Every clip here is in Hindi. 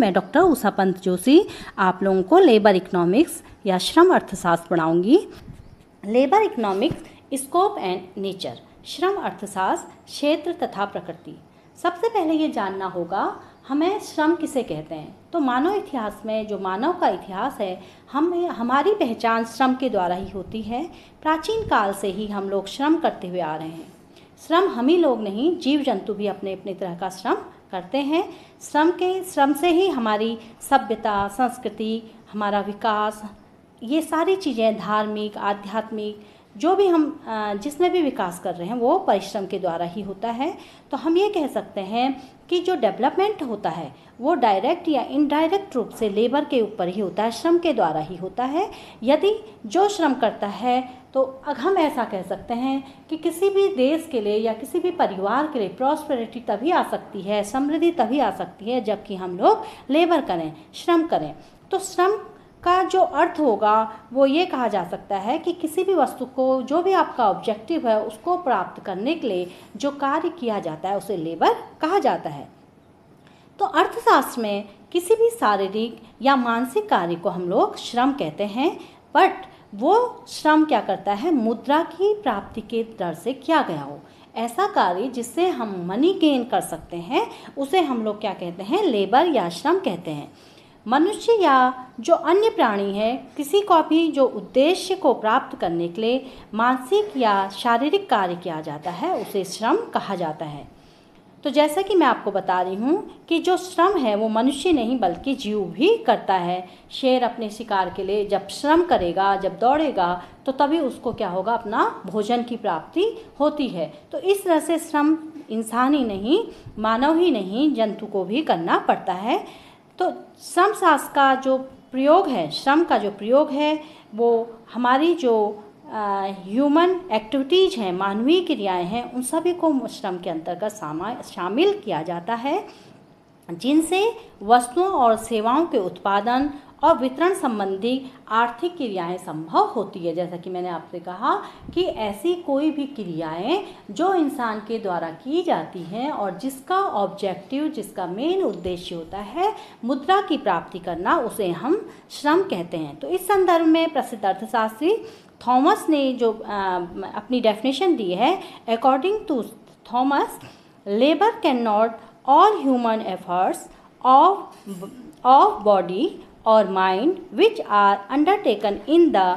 मैं डॉक्टर उषा पंत जोशी आप लोगों को लेबर इकोनॉमिक्स या श्रम अर्थशास्त्र पढ़ाऊंगी। Labour economics scope and nature, श्रम अर्थशास्त्र क्षेत्र तथा प्रकृति। सबसे पहले ये जानना होगा हमें श्रम किसे कहते हैं। तो मानव इतिहास में जो मानव का इतिहास है हमारी पहचान श्रम के द्वारा ही होती है। प्राचीन काल से ही हम लोग श्रम करते हुए आ रहे हैं। श्रम हम ही लोग नहीं, जीव जंतु भी अपने अपने तरह का श्रम करते हैं। श्रम से ही हमारी सभ्यता, संस्कृति, हमारा विकास, ये सारी चीज़ें धार्मिक, आध्यात्मिक, जो भी हम जिसमें भी विकास कर रहे हैं वो परिश्रम के द्वारा ही होता है। तो हम ये कह सकते हैं कि जो डेवलपमेंट होता है वो डायरेक्ट या इनडायरेक्ट रूप से लेबर के ऊपर ही होता है, श्रम के द्वारा ही होता है। यदि जो श्रम करता है तो हम ऐसा कह सकते हैं कि किसी भी देश के लिए या किसी भी परिवार के लिए प्रॉस्पेरिटी तभी आ सकती है, समृद्धि तभी आ सकती है जबकि हम लोग लेबर करें, श्रम करें। तो श्रम का जो अर्थ होगा वो ये कहा जा सकता है कि किसी भी वस्तु को, जो भी आपका ऑब्जेक्टिव है उसको प्राप्त करने के लिए जो कार्य किया जाता है उसे लेबर कहा जाता है। तो अर्थशास्त्र में किसी भी शारीरिक या मानसिक कार्य को हम लोग श्रम कहते हैं, बट वो श्रम क्या करता है, मुद्रा की प्राप्ति के दर से किया गया हो ऐसा कार्य जिससे हम मनी गेन कर सकते हैं उसे हम लोग क्या कहते हैं, लेबर या श्रम कहते हैं। मनुष्य या जो अन्य प्राणी है किसी को भी जो उद्देश्य को प्राप्त करने के लिए मानसिक या शारीरिक कार्य किया जाता है उसे श्रम कहा जाता है। तो जैसा कि मैं आपको बता रही हूँ कि जो श्रम है वो मनुष्य नहीं बल्कि जीव भी करता है। शेर अपने शिकार के लिए जब श्रम करेगा, जब दौड़ेगा तो तभी उसको क्या होगा, अपना भोजन की प्राप्ति होती है। तो इस तरह से श्रम इंसान ही नहीं, मानव ही नहीं, जंतु को भी करना पड़ता है। तो श्रम शास्त्र का जो प्रयोग है, श्रम का जो प्रयोग है वो हमारी जो ह्यूमन एक्टिविटीज़ हैं, मानवीय क्रियाएं हैं, उन सभी को श्रम के अंतर्गत शामिल किया जाता है जिनसे वस्तुओं और सेवाओं के उत्पादन और वितरण संबंधी आर्थिक क्रियाएं संभव होती है। जैसा कि मैंने आपसे कहा कि ऐसी कोई भी क्रियाएं जो इंसान के द्वारा की जाती हैं और जिसका ऑब्जेक्टिव, जिसका मेन उद्देश्य होता है मुद्रा की प्राप्ति करना, उसे हम श्रम कहते हैं। तो इस संदर्भ में प्रसिद्ध अर्थशास्त्री थॉमस ने जो अपनी डेफिनेशन दी है, according to Thomas, labour can not all human efforts of body or mind which are undertaken in the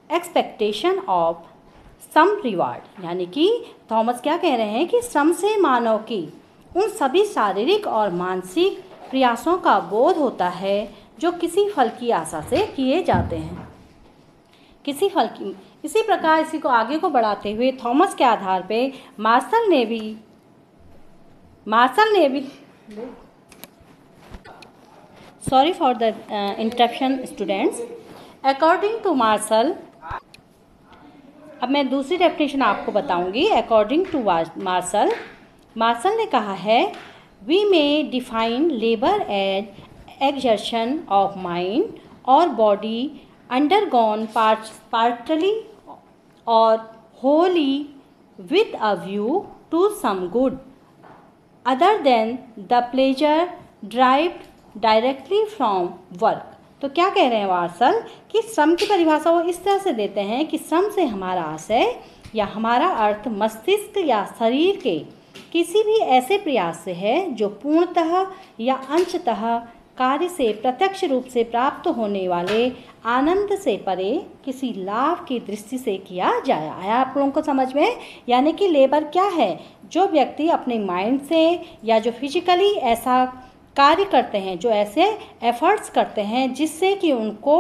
expectation of some reward। यानी कि थॉमस क्या कह रहे हैं कि श्रम से मानव की उन सभी शारीरिक और मानसिक प्रयासों का बोध होता है जो किसी फल की आशा से किए जाते हैं, किसी फल की। इसी प्रकार इसी को आगे को बढ़ाते हुए थॉमस के आधार पे मार्शल ने भी Sorry for the interruption students। According to Marshall, अब मैं दूसरी डेफिनेशन आपको बताऊंगी। According to Marshall ने कहा है we may define labor as exertion of mind or body undergone partly or wholly with a view to some good other than the pleasure derived directly from work. तो क्या कह रहे हैं मार्शल कि श्रम की परिभाषा वो इस तरह से देते हैं कि श्रम से हमारा आशय या हमारा अर्थ मस्तिष्क या शरीर के किसी भी ऐसे प्रयास से है जो पूर्णतः या अंशतः कार्य से प्रत्यक्ष रूप से प्राप्त होने वाले आनंद से परे किसी लाभ की दृष्टि से किया जाया है। आप लोगों को समझ में? यानी कि लेबर क्या है, जो व्यक्ति अपने माइंड से या जो फिजिकली ऐसा कार्य करते हैं, जो ऐसे एफर्ट्स करते हैं जिससे कि उनको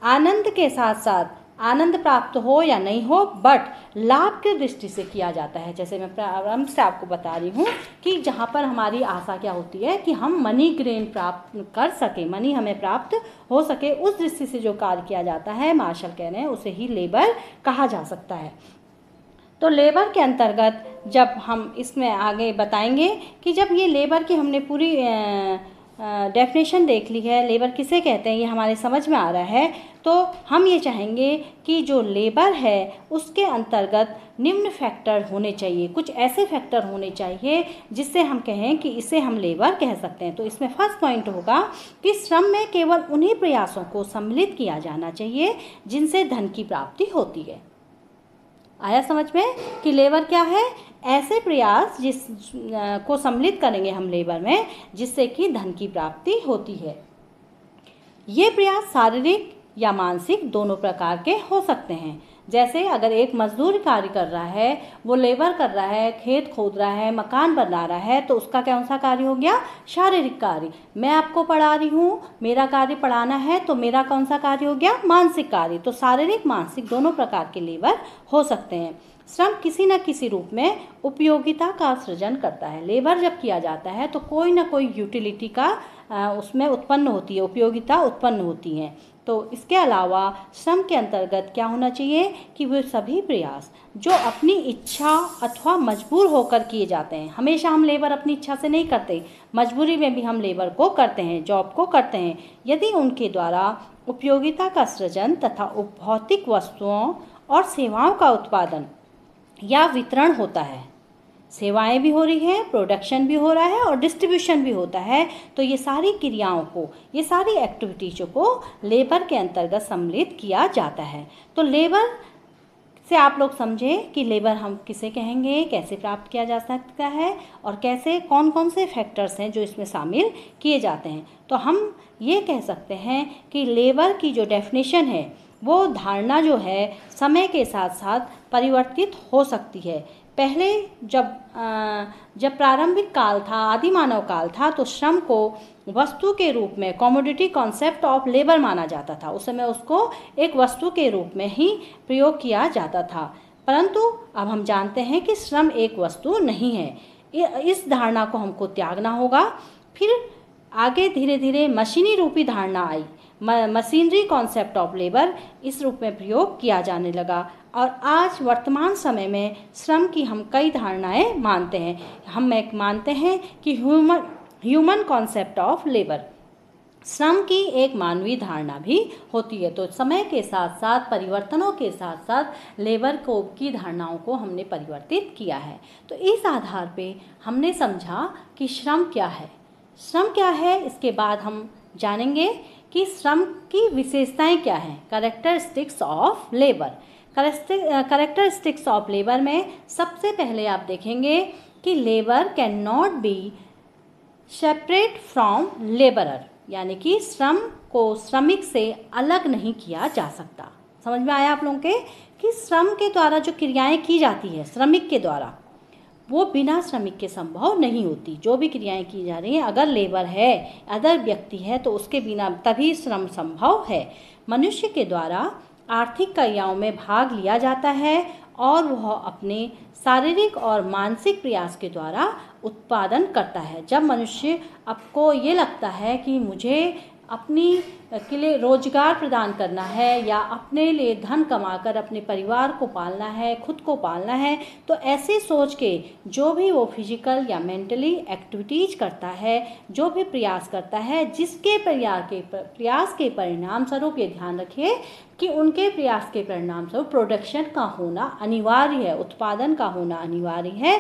आनंद के साथ साथ आनंद प्राप्त हो या नहीं हो बट लाभ की दृष्टि से किया जाता है। जैसे मैं प्रारंभ से आपको बता रही हूँ कि जहाँ पर हमारी आशा क्या होती है कि हम मनी गेन प्राप्त कर सके, मनी हमें प्राप्त हो सके, उस दृष्टि से जो कार्य किया जाता है मार्शल कह रहे हैं उसे ही लेबर कहा जा सकता है। तो लेबर के अंतर्गत जब हम इसमें आगे बताएंगे कि जब ये लेबर की हमने पूरी डेफिनेशन देख ली है, लेबर किसे कहते हैं ये हमारे समझ में आ रहा है, तो हम ये चाहेंगे कि जो लेबर है उसके अंतर्गत निम्न फैक्टर होने चाहिए, कुछ ऐसे फैक्टर होने चाहिए जिससे हम कहें कि इसे हम लेबर कह सकते हैं। तो इसमें फर्स्ट पॉइंट होगा कि श्रम में केवल उन्हीं प्रयासों को सम्मिलित किया जाना चाहिए जिनसे धन की प्राप्ति होती है। आया समझ में कि लेबर क्या है? ऐसे प्रयास को सम्मिलित करेंगे हम लेबर में जिससे कि धन की प्राप्ति होती है। ये प्रयास शारीरिक या मानसिक दोनों प्रकार के हो सकते हैं। जैसे अगर एक मजदूर कार्य कर रहा है, वो लेबर कर रहा है, खेत खोद रहा है, मकान बना रहा है, तो उसका कौन सा कार्य हो गया? शारीरिक कार्य। मैं आपको पढ़ा रही हूँ, मेरा कार्य पढ़ाना है, तो मेरा कौन सा कार्य हो गया? मानसिक कार्य। तो शारीरिक मानसिक दोनों प्रकार के लेबर हो सकते हैं। श्रम किसी न किसी रूप में उपयोगिता का सृजन करता है। लेबर जब किया जाता है तो कोई ना कोई यूटिलिटी का उसमें उत्पन्न होती है, उपयोगिता उत्पन्न होती है। तो इसके अलावा श्रम के अंतर्गत क्या होना चाहिए कि वे सभी प्रयास जो अपनी इच्छा अथवा मजबूर होकर किए जाते हैं। हमेशा हम लेबर अपनी इच्छा से नहीं करते, मजबूरी में भी हम लेबर को करते हैं, जॉब को करते हैं। यदि उनके द्वारा उपयोगिता का सृजन तथा भौतिक वस्तुओं और सेवाओं का उत्पादन या वितरण होता है, सेवाएं भी हो रही हैं, प्रोडक्शन भी हो रहा है और डिस्ट्रीब्यूशन भी होता है, तो ये सारी क्रियाओं को, ये सारी एक्टिविटीज़ों को लेबर के अंतर्गत सम्मिलित किया जाता है। तो लेबर से आप लोग समझें कि लेबर हम किसे कहेंगे, कैसे प्राप्त किया जा सकता है और कैसे कौन कौन से फैक्टर्स हैं जो इसमें शामिल किए जाते हैं। तो हम ये कह सकते हैं कि लेबर की जो डेफिनेशन है वो धारणा जो है समय के साथ साथ परिवर्तित हो सकती है। पहले जब प्रारंभिक काल था, आदि मानव काल था, तो श्रम को वस्तु के रूप में कमोडिटी कॉन्सेप्ट ऑफ लेबर माना जाता था। उस समय उसको एक वस्तु के रूप में ही प्रयोग किया जाता था। परंतु अब हम जानते हैं कि श्रम एक वस्तु नहीं है। इस धारणा को हमको त्यागना होगा। फिर आगे धीरे धीरे मशीनी रूपी धारणा आई, मशीनरी कॉन्सेप्ट ऑफ लेबर इस रूप में प्रयोग किया जाने लगा। और आज वर्तमान समय में श्रम की हम कई धारणाएं मानते हैं। हम एक मानते हैं कि ह्यूमन कॉन्सेप्ट ऑफ लेबर, श्रम की एक मानवीय धारणा भी होती है। तो समय के साथ साथ, परिवर्तनों के साथ साथ लेबर को की धारणाओं को हमने परिवर्तित किया है। तो इस आधार पे हमने समझा कि श्रम क्या है। श्रम क्या है, इसके बाद हम जानेंगे कि श्रम की विशेषताएं क्या हैं, characteristics of labour. Characteristics of labour में सबसे पहले आप देखेंगे कि labour can not be separate from labourer, यानी कि श्रम को श्रमिक से अलग नहीं किया जा सकता। समझ में आया आप लोगों के कि श्रम के द्वारा जो क्रियाएं की जाती है श्रमिक के द्वारा, वो बिना श्रमिक के संभव नहीं होती। जो भी क्रियाएं की जा रही हैं, अगर लेबर है, अदर व्यक्ति है, तो उसके बिना तभी श्रम संभव है। मनुष्य के द्वारा आर्थिक क्रियाओं में भाग लिया जाता है और वह अपने शारीरिक और मानसिक प्रयास के द्वारा उत्पादन करता है। जब मनुष्य आपको ये लगता है कि मुझे अपनी के लिए रोजगार प्रदान करना है या अपने लिए धन कमाकर अपने परिवार को पालना है, खुद को पालना है, तो ऐसे सोच के जो भी वो फिजिकल या मेंटली एक्टिविटीज करता है, जो भी प्रयास करता है, जिसके प्रयास के परिणाम स्वरूप ये ध्यान रखिए कि उनके प्रयास के परिणाम स्वरूप प्रोडक्शन का होना अनिवार्य है, उत्पादन का होना अनिवार्य है,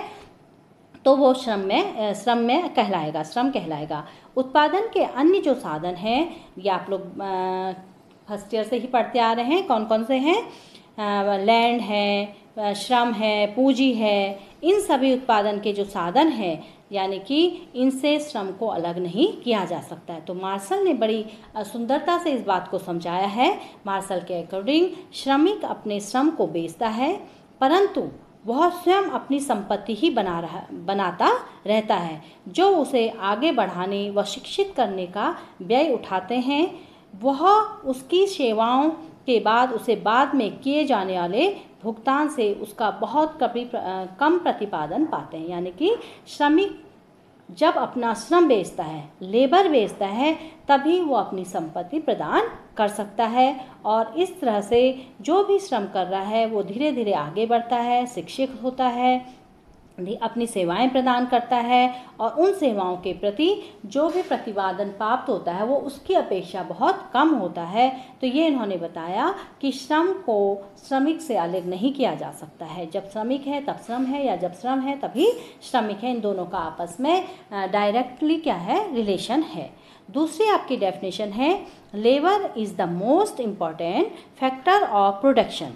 तो वो श्रम में कहलाएगा। उत्पादन के अन्य जो साधन हैं, ये आप लोग फर्स्ट ईयर से ही पढ़ते आ रहे हैं, कौन कौन से हैं? लैंड है, श्रम है, पूंजी है। इन सभी उत्पादन के जो साधन हैं, यानी कि इनसे श्रम को अलग नहीं किया जा सकता है। तो मार्शल ने बड़ी सुंदरता से इस बात को समझाया है। मार्शल के अकॉर्डिंग श्रमिक अपने श्रम को बेचता है, परंतु वह स्वयं अपनी संपत्ति ही बनाता रहता है। जो उसे आगे बढ़ाने व शिक्षित करने का व्यय उठाते हैं, वह उसकी सेवाओं के बाद उसे बाद में किए जाने वाले भुगतान से उसका बहुत कम प्रतिपादन पाते हैं। यानी कि श्रमिक जब अपना श्रम बेचता है, लेबर बेचता है, तभी वो अपनी संपत्ति प्रदान कर सकता है। और इस तरह से जो भी श्रम कर रहा है वो धीरे धीरे आगे बढ़ता है, शिक्षित होता है अपनी सेवाएं प्रदान करता है और उन सेवाओं के प्रति जो भी प्रतिपादन प्राप्त होता है वो उसकी अपेक्षा बहुत कम होता है। तो ये इन्होंने बताया कि श्रम को श्रमिक से अलग नहीं किया जा सकता है। जब श्रमिक है तब श्रम है, या जब श्रम है तभी श्रमिक है। इन दोनों का आपस में डायरेक्टली क्या है, रिलेशन है। दूसरी आपकी डेफिनेशन है, labour is the most important factor of production.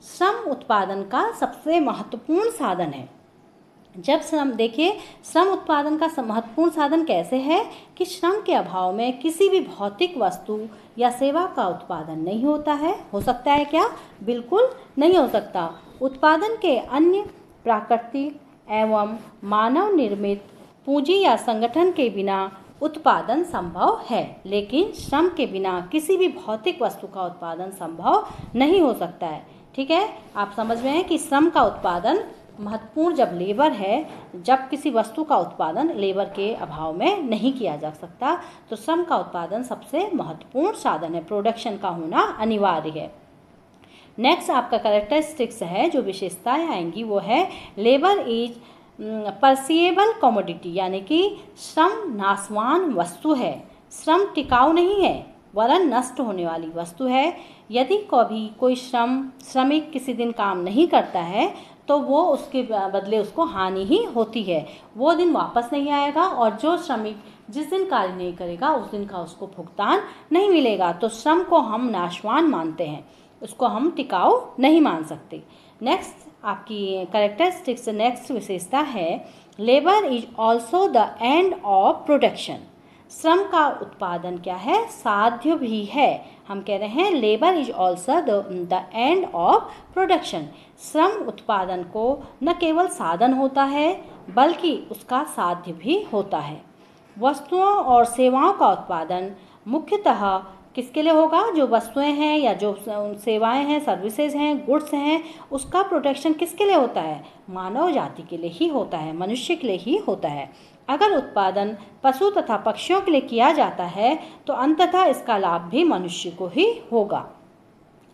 श्रम उत्पादन का सबसे महत्वपूर्ण साधन है। जब श्रम, देखिए श्रम उत्पादन का महत्वपूर्ण साधन कैसे है कि श्रम के अभाव में किसी भी भौतिक वस्तु या सेवा का उत्पादन नहीं होता है। हो सकता है क्या? बिल्कुल नहीं हो सकता। उत्पादन के अन्य प्राकृतिक एवं मानव निर्मित पूंजी या संगठन के बिना उत्पादन संभव है, लेकिन श्रम के बिना किसी भी भौतिक वस्तु का उत्पादन संभव नहीं हो सकता है। ठीक है, आप समझ में हैं कि श्रम का उत्पादन महत्वपूर्ण जब लेबर है, जब किसी वस्तु का उत्पादन लेबर के अभाव में नहीं किया जा सकता, तो श्रम का उत्पादन सबसे महत्वपूर्ण साधन है। प्रोडक्शन का होना अनिवार्य है। नेक्स्ट आपका कैरेक्टरिस्टिक्स है, जो विशेषताएं आएंगी वो है, लेबर इज परसिएबल कमोडिटी, यानी कि श्रम नाशवान वस्तु है। श्रम टिकाऊ नहीं है वरन नष्ट होने वाली वस्तु है। यदि कभी कोई श्रमिक किसी दिन काम नहीं करता है तो वो उसके बदले उसको हानि ही होती है। वो दिन वापस नहीं आएगा और जो श्रमिक जिस दिन कार्य नहीं करेगा उस दिन का उसको भुगतान नहीं मिलेगा। तो श्रम को हम नाशवान मानते हैं, उसको हम टिकाऊ नहीं मान सकते। नेक्स्ट आपकी कैरेक्टरिस्टिक्स, नेक्स्ट विशेषता है, labour is also the end of production. श्रम का उत्पादन क्या है? साध्य भी है। हम कह रहे हैं labour is also the end of production. श्रम उत्पादन को न केवल साधन होता है बल्कि उसका साध्य भी होता है। वस्तुओं और सेवाओं का उत्पादन मुख्यतः किसके लिए होगा? जो वस्तुएं हैं या जो सेवाएं हैं, सर्विसेज हैं, गुड्स हैं, उसका प्रोटेक्शन किसके लिए होता है? मानव जाति के लिए ही होता है, मनुष्य के लिए ही होता है। अगर उत्पादन पशु तथा पक्षियों के लिए किया जाता है तो अंततः इसका लाभ भी मनुष्य को ही होगा।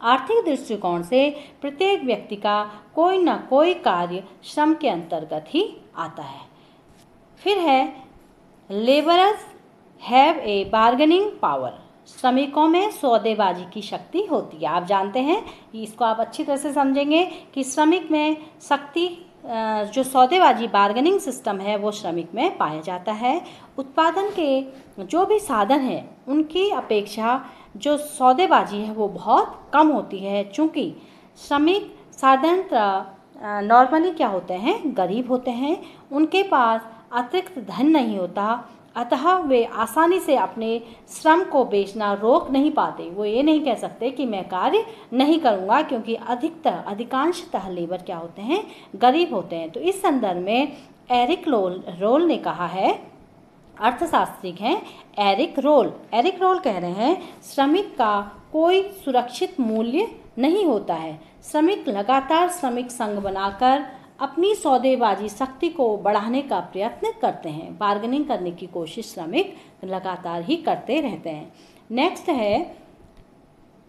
आर्थिक दृष्टिकोण से प्रत्येक व्यक्ति का कोई न कोई कार्य श्रम के अंतर्गत ही आता है। फिर है, labourers have a bargaining power. श्रमिकों में सौदेबाजी की शक्ति होती है। आप जानते हैं, इसको आप अच्छी तरह से समझेंगे कि श्रमिक में शक्ति, जो सौदेबाजी बार्गेनिंग सिस्टम है वो श्रमिक में पाया जाता है। उत्पादन के जो भी साधन हैं उनकी अपेक्षा जो सौदेबाजी है वो बहुत कम होती है, चूँकि श्रमिक साधारणतः नॉर्मली क्या होते हैं? गरीब होते हैं, उनके पास अतिरिक्त धन नहीं होता, अतः वे आसानी से अपने श्रम को बेचना रोक नहीं पाते। वो ये नहीं कह सकते कि मैं कार्य नहीं करूँगा, क्योंकि अधिकांशतः लेबर क्या होते हैं? गरीब होते हैं। तो इस संदर्भ में एरिक रोल ने कहा है, अर्थशास्त्री हैं एरिक रोल कह रहे हैं, श्रमिक का कोई सुरक्षित मूल्य नहीं होता है। श्रमिक लगातार श्रमिक संघ बनाकर अपनी सौदेबाजी शक्ति को बढ़ाने का प्रयत्न करते हैं। बार्गेनिंग करने की कोशिश श्रमिक लगातार ही करते रहते हैं। नेक्स्ट है,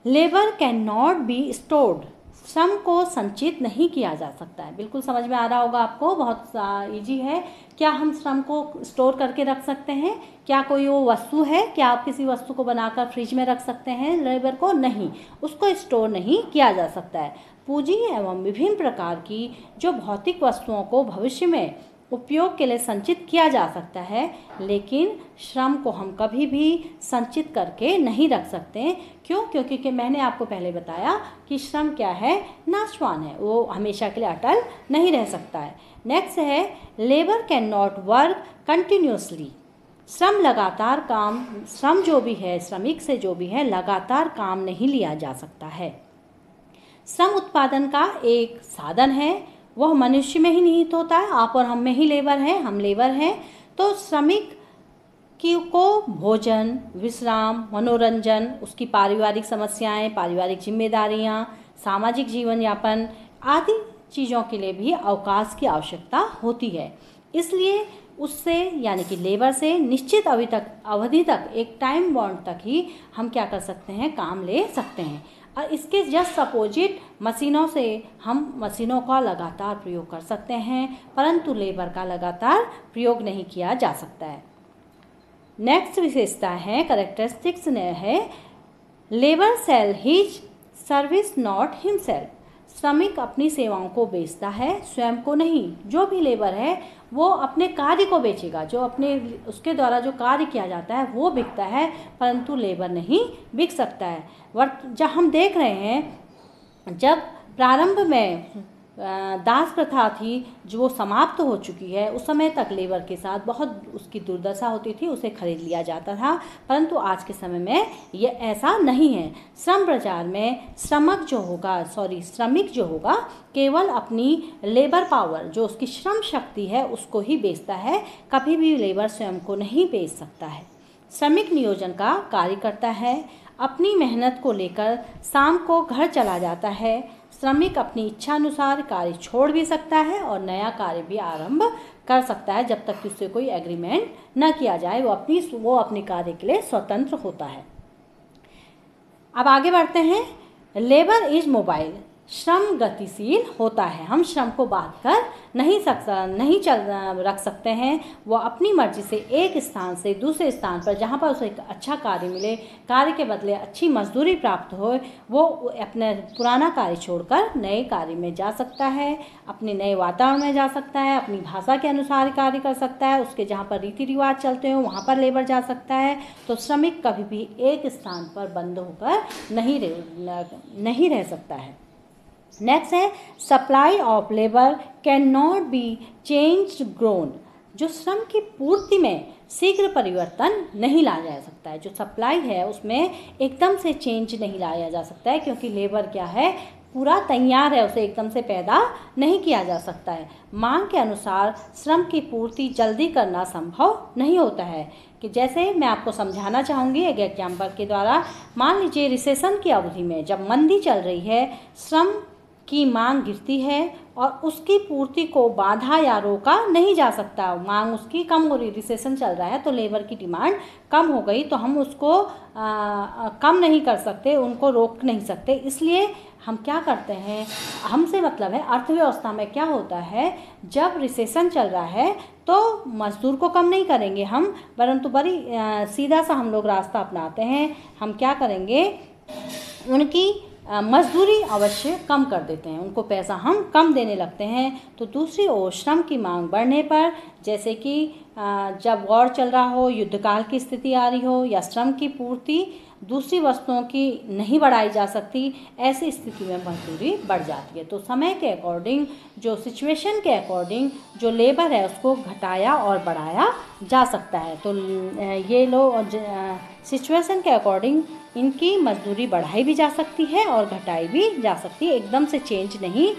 labour can not be stored. श्रम को संचित नहीं किया जा सकता है। बिल्कुल समझ में आ रहा होगा आपको, बहुत इजी है। क्या हम श्रम को स्टोर करके रख सकते हैं? क्या कोई वो वस्तु है? क्या आप किसी वस्तु को बनाकर फ्रिज में रख सकते हैं लेबर को? नहीं, उसको स्टोर नहीं किया जा सकता है। पूंजी एवं विभिन्न प्रकार की जो भौतिक वस्तुओं को भविष्य में उपयोग के लिए संचित किया जा सकता है, लेकिन श्रम को हम कभी भी संचित करके नहीं रख सकते। क्यों? क्योंकि मैंने आपको पहले बताया कि श्रम क्या है? नाशवान है, वो हमेशा के लिए अटल नहीं रह सकता है। नेक्स्ट है, labour can not work continuously. श्रम जो भी है, श्रमिक से जो भी है, लगातार काम नहीं लिया जा सकता है। श्रम उत्पादन का एक साधन है, वह मनुष्य में ही निहित होता है। आप और हम में ही लेबर हैं, हम लेबर हैं। तो श्रमिक को भोजन, विश्राम, मनोरंजन, उसकी पारिवारिक समस्याएं, पारिवारिक जिम्मेदारियां, सामाजिक जीवन यापन आदि चीज़ों के लिए भी अवकाश की आवश्यकता होती है। इसलिए उससे, यानी कि लेबर से निश्चित अवधि तक एक टाइम बाउंड तक ही हम क्या कर सकते हैं? काम ले सकते हैं। और इसके जस्ट अपोजिट मशीनों से हम मशीनों का लगातार प्रयोग कर सकते हैं, परंतु लेबर का लगातार प्रयोग नहीं किया जा सकता है। नेक्स्ट विशेषता है, करेक्टरिस्टिक्स है, labour sell his service not himself. श्रमिक अपनी सेवाओं को बेचता है, स्वयं को नहीं। जो भी लेबर है वो अपने कार्य को बेचेगा, जो अपने उसके द्वारा जो कार्य किया जाता है वो बिकता है, परंतु लेबर नहीं बिक सकता है। जब हम देख रहे हैं, जब प्रारंभ में दास प्रथा थी जो वो समाप्त हो चुकी है, उस समय तक लेबर के साथ बहुत उसकी दुर्दशा होती थी, उसे खरीद लिया जाता था, परंतु आज के समय में ये ऐसा नहीं है। श्रम बाजार में श्रमिक जो होगा केवल अपनी लेबर पावर, जो उसकी श्रम शक्ति है, उसको ही बेचता है, कभी भी लेबर स्वयं को नहीं बेच सकता है। श्रमिक नियोजन का कार्य करता है, अपनी मेहनत को लेकर शाम को घर चला जाता है। श्रमिक अपनी इच्छा अनुसार कार्य छोड़ भी सकता है और नया कार्य भी आरंभ कर सकता है, जब तक कि उससे कोई एग्रीमेंट न किया जाए। वो अपने कार्य के लिए स्वतंत्र होता है। अब आगे बढ़ते हैं। लेबर इज मोबाइल, श्रम गतिशील होता है। हम श्रम को बांध कर नहीं रख सकते हैं। वो अपनी मर्जी से एक स्थान से दूसरे स्थान पर, जहाँ पर उसे एक अच्छा कार्य मिले, कार्य के बदले अच्छी मजदूरी प्राप्त हो, वो अपने पुराना कार्य छोड़कर नए कार्य में जा सकता है, अपने नए वातावरण में जा सकता है, अपनी भाषा के अनुसार कार्य कर सकता है, उसके जहाँ पर रीति रिवाज चलते हो वहाँ पर लेबर जा सकता है। तो श्रमिक कभी भी एक स्थान पर बंद होकर नहीं रह सकता है। नेक्स्ट है, supply of labour can not be changed grown. जो श्रम की पूर्ति में शीघ्र परिवर्तन नहीं लाया जा सकता है। जो सप्लाई है उसमें एकदम से चेंज नहीं लाया जा सकता है, क्योंकि लेबर क्या है, पूरा तैयार है, उसे एकदम से पैदा नहीं किया जा सकता है। मांग के अनुसार श्रम की पूर्ति जल्दी करना संभव नहीं होता है। कि जैसे मैं आपको समझाना चाहूँगी एक एग्जाम्पल के द्वारा। मान लीजिए रिसेशन की अवधि में जब मंदी चल रही है, श्रम की मांग गिरती है और उसकी पूर्ति को बाधा या रोका नहीं जा सकता। मांग उसकी कम हो रही, रिसेशन चल रहा है तो लेबर की डिमांड कम हो गई, तो हम उसको कम नहीं कर सकते, उनको रोक नहीं सकते। इसलिए हम क्या करते हैं, हमसे मतलब है अर्थव्यवस्था में क्या होता है, जब रिसेशन चल रहा है तो मजदूर को कम नहीं करेंगे हम, परंतु बड़ी सीधा सा हम लोग रास्ता अपनाते हैं। हम क्या करेंगे, उनकी मजदूरी अवश्य कम कर देते हैं, उनको पैसा हम कम देने लगते हैं। तो दूसरी ओर श्रम की मांग बढ़ने पर, जैसे कि जब वॉर चल रहा हो, युद्धकाल की स्थिति आ रही हो, या श्रम की पूर्ति दूसरी वस्तुओं की नहीं बढ़ाई जा सकती, ऐसी स्थिति में मजदूरी बढ़ जाती है। तो समय के अकॉर्डिंग, जो सिचुएशन के अकॉर्डिंग जो लेबर है उसको घटाया और बढ़ाया जा सकता है। तो ये लोग सिचुएशन के अकॉर्डिंग इनकी मजदूरी बढ़ाई भी जा सकती है और घटाई भी जा सकती है, एकदम से चेंज नहीं,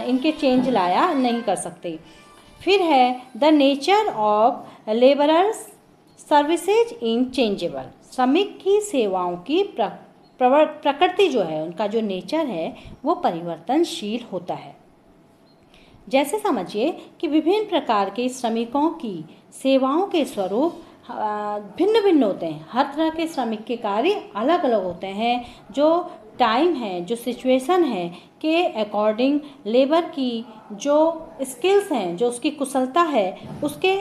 इनके चेंज लाया नहीं कर सकते। फिर है the nature of labourers services in changeable. श्रमिक की सेवाओं की प्रकृति जो है, उनका जो नेचर है वो परिवर्तनशील होता है। जैसे समझिए कि विभिन्न प्रकार के श्रमिकों की सेवाओं के स्वरूप भिन्न भिन्न होते हैं। हर तरह के श्रमिक के कार्य अलग अलग होते हैं। जो टाइम है, जो सिचुएशन है के अकॉर्डिंग लेबर की जो स्किल्स हैं, जो उसकी कुशलता है, उसके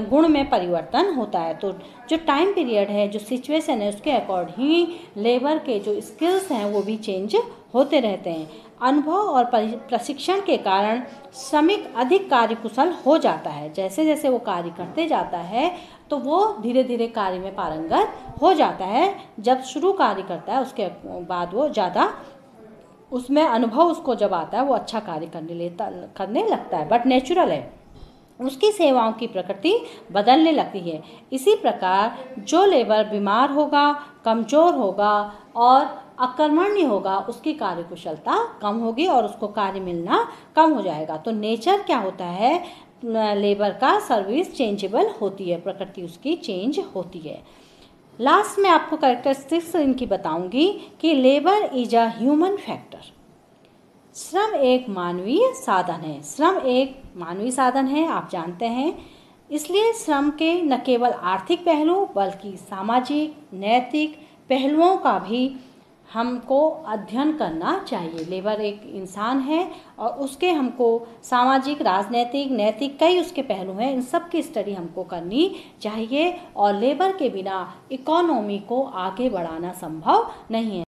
गुण में परिवर्तन होता है। तो जो टाइम पीरियड है, जो सिचुएशन है, उसके अकॉर्डिंग ही लेबर के जो स्किल्स हैं वो भी चेंज होते रहते हैं। अनुभव और प्रशिक्षण के कारण श्रमिक अधिक कार्यकुशल हो जाता है। जैसे जैसे वो कार्य करते जाता है तो वो धीरे धीरे कार्य में पारंगत हो जाता है। जब शुरू कार्य करता है उसके बाद वो ज़्यादा उसमें अनुभव उसको जब आता है वो अच्छा कार्य करने लगता है। बट नेचुरल है, उसकी सेवाओं की प्रकृति बदलने लगती है। इसी प्रकार जो लेबर बीमार होगा, कमज़ोर होगा और अकर्मण्य होगा, उसकी कार्यकुशलता कम होगी और उसको कार्य मिलना कम हो जाएगा। तो नेचर क्या होता है, लेबर का सर्विस चेंजेबल होती है, प्रकृति उसकी चेंज होती है। लास्ट में आपको कैरेक्टरिस्टिक्स इनकी बताऊंगी कि labour is a human factor. श्रम एक मानवीय साधन है। श्रम एक मानवीय साधन है, आप जानते हैं। इसलिए श्रम के न केवल आर्थिक पहलू बल्कि सामाजिक, नैतिक पहलुओं का भी हमको अध्ययन करना चाहिए। लेबर एक इंसान है और उसके हमको सामाजिक, राजनैतिक, नैतिक कई उसके पहलू हैं, इन सब की स्टडी हमको करनी चाहिए। और लेबर के बिना इकोनॉमी को आगे बढ़ाना संभव नहीं है।